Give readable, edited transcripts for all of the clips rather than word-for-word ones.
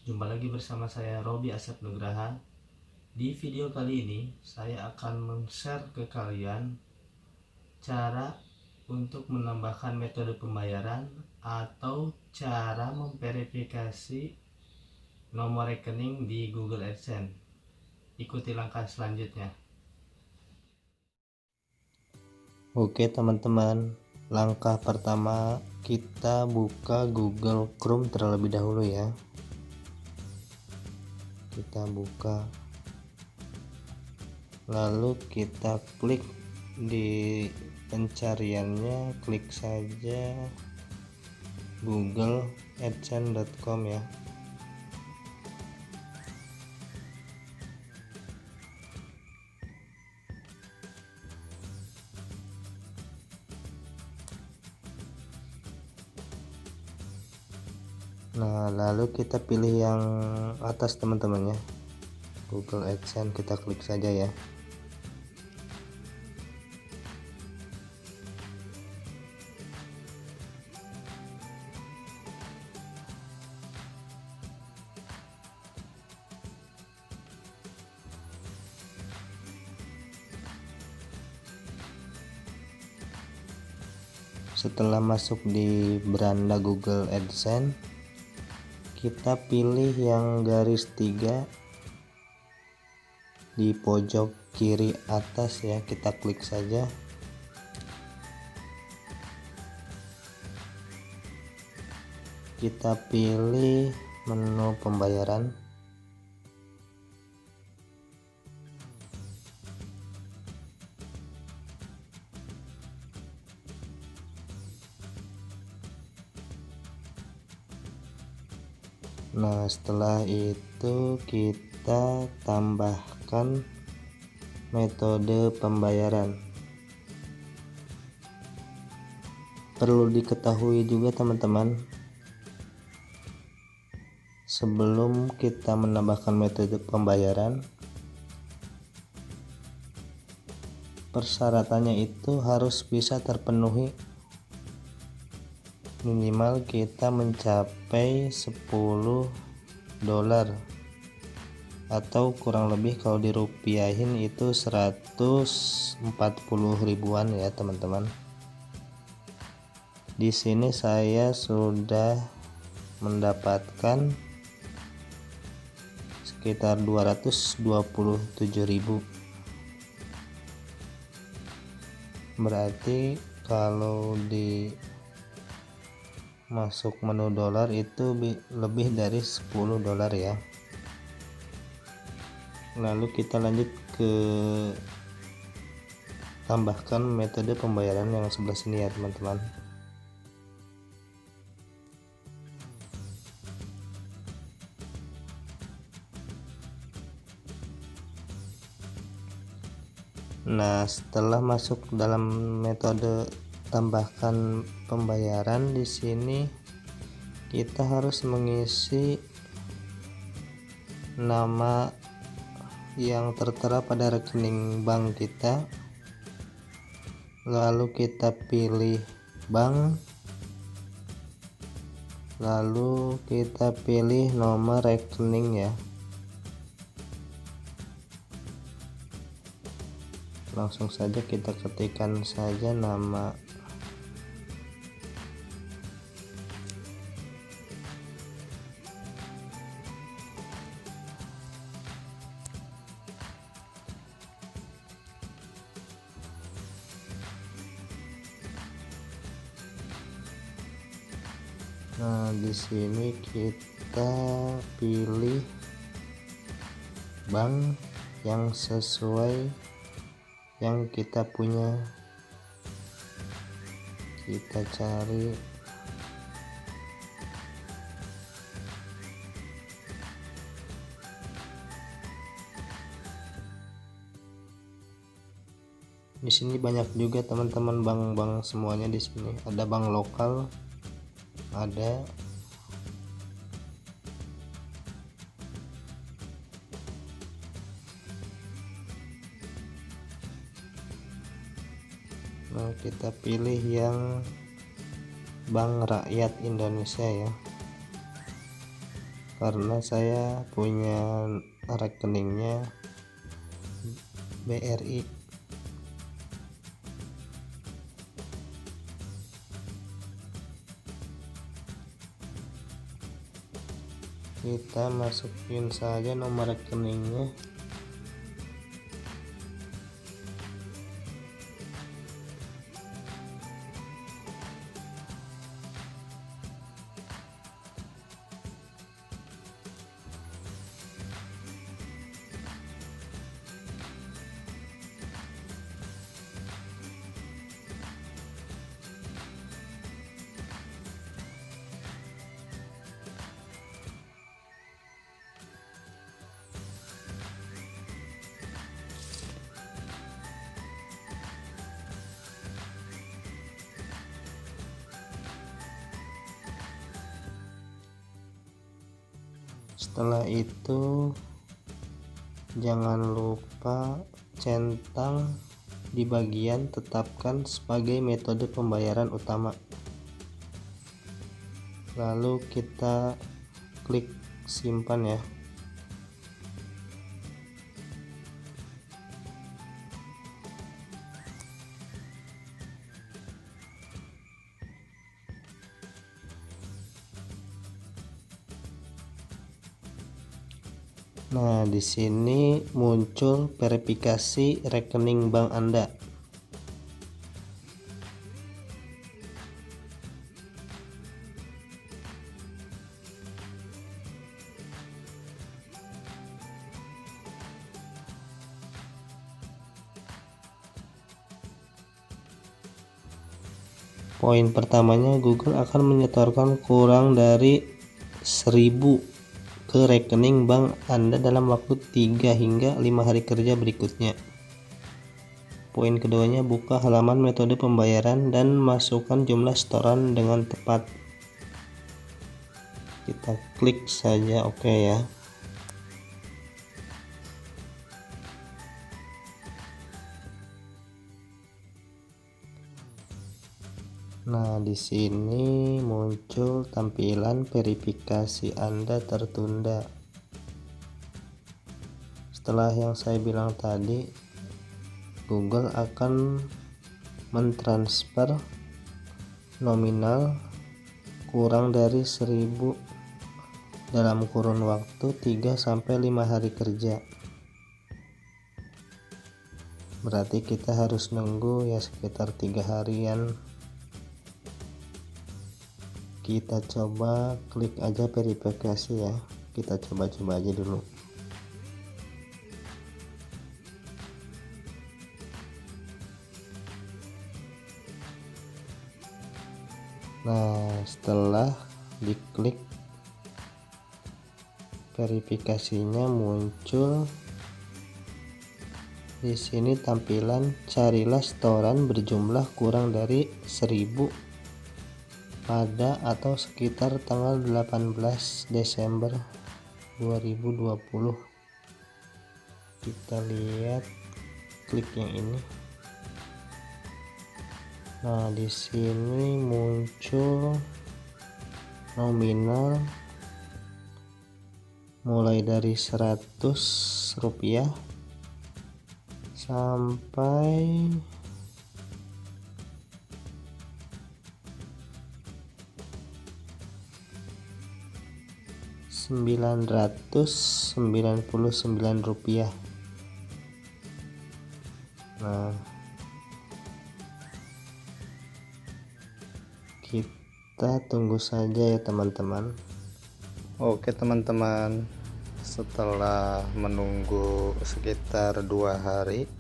Jumpa lagi bersama saya Robi Asep Nugraha. Di video kali ini saya akan men-share ke kalian cara untuk menambahkan metode pembayaran atau cara memverifikasi nomor rekening di Google AdSense. Ikuti langkah selanjutnya. Oke teman-teman, langkah pertama kita buka Google Chrome terlebih dahulu ya. Kita buka, lalu kita klik di pencariannya, klik saja google.adsense.com ya. Nah, lalu kita pilih yang atas teman-teman ya, Google AdSense, kita klik saja ya. Setelah masuk di beranda Google AdSense, kita pilih yang garis 3 di pojok kiri atas ya, kita klik saja. Kita pilih menu pembayaran. Nah, setelah itu kita tambahkan metode pembayaran. Perlu diketahui juga teman-teman, sebelum kita menambahkan metode pembayaran, persyaratannya itu harus bisa terpenuhi. Minimal kita mencapai $10 atau kurang lebih kalau dirupiahin itu 140 ribuan ya teman-teman. Di sini saya sudah mendapatkan sekitar 227.000. Berarti kalau di masuk menu dolar itu lebih dari $10 ya. Lalu kita lanjut ke tambahkan metode pembayaran yang sebelah sini ya teman-teman. Nah, setelah masuk dalam metode tambahkan pembayaran, di sini kita harus mengisi nama yang tertera pada rekening bank kita, lalu kita pilih bank, lalu kita pilih nomor rekening ya. Langsung saja kita ketikkan saja nama. Nah, di sini kita pilih bank yang sesuai yang kita punya. Kita cari di sini banyak juga teman-teman bank-bank, semuanya di sini ada bank lokal, ada nah, kita pilih yang Bank Rakyat Indonesia ya. karena saya punya rekeningnya BRI. Kita masukin saja nomor rekeningnya. Setelah itu jangan lupa centang di bagian tetapkan sebagai metode pembayaran utama, lalu kita klik simpan ya. Nah, di sini muncul verifikasi rekening bank Anda. Poin pertamanya, Google akan menyetorkan kurang dari 1000 ke rekening bank Anda dalam waktu 3 hingga 5 hari kerja berikutnya. Poin keduanya, buka halaman metode pembayaran dan masukkan jumlah setoran dengan tepat. Kita klik saja OK ya. Nah, di sini muncul tampilan verifikasi Anda tertunda. Setelah yang saya bilang tadi, Google akan mentransfer nominal kurang dari 1000 dalam kurun waktu 3-5 hari kerja. Berarti kita harus nunggu ya sekitar 3 harian. Kita coba klik aja verifikasi ya. Kita coba-coba aja dulu. Nah, setelah diklik verifikasinya muncul di sini tampilan carilah setoran berjumlah kurang dari 1000 pada atau sekitar tanggal 18 Desember 2020. Kita lihat, klik yang ini. Nah, di sini muncul nominal mulai dari 100 rupiah sampai 999 rupiah. Nah, kita tunggu saja ya teman-teman. Oke teman-teman, setelah menunggu sekitar 2 hari,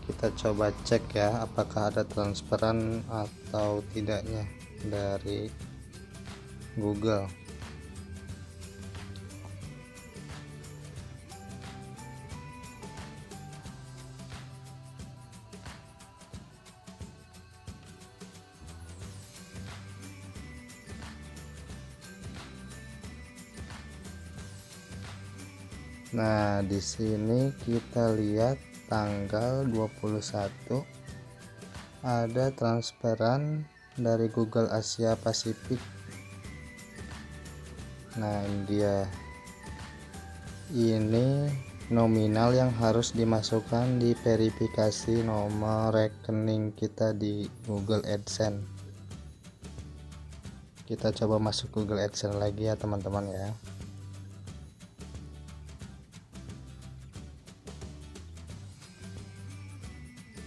kita coba cek ya apakah ada transferan atau tidaknya dari Google. Nah, di sini kita lihat tanggal 21 ada transferan dari Google Asia Pasifik Nah, ini dia. Ini nominal yang harus dimasukkan di verifikasi nomor rekening kita di Google AdSense. Kita coba masuk Google AdSense lagi ya teman-teman ya.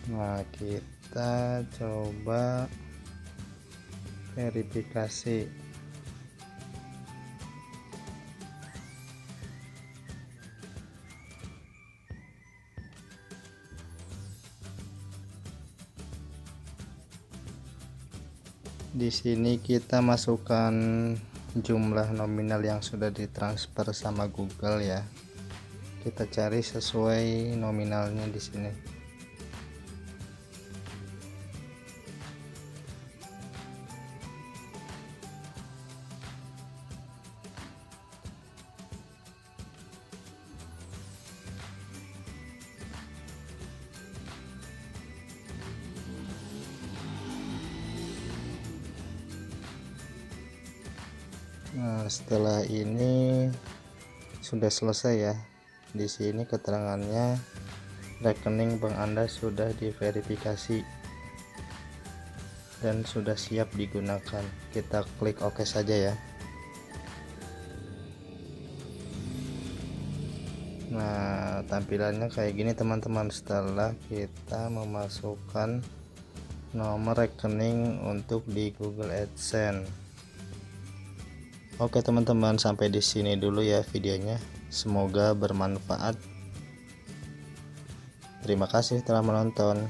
Nah, kita coba verifikasi. Di sini kita masukkan jumlah nominal yang sudah ditransfer sama Google ya. Kita cari sesuai nominalnya di sini. Nah, setelah ini sudah selesai ya. Di sini keterangannya rekening bank Anda sudah diverifikasi dan sudah siap digunakan. Kita klik OK saja ya. Nah, tampilannya kayak gini teman-teman setelah kita memasukkan nomor rekening untuk di Google AdSense. Oke teman-teman, sampai di sini dulu ya videonya. Semoga bermanfaat. Terima kasih telah menonton.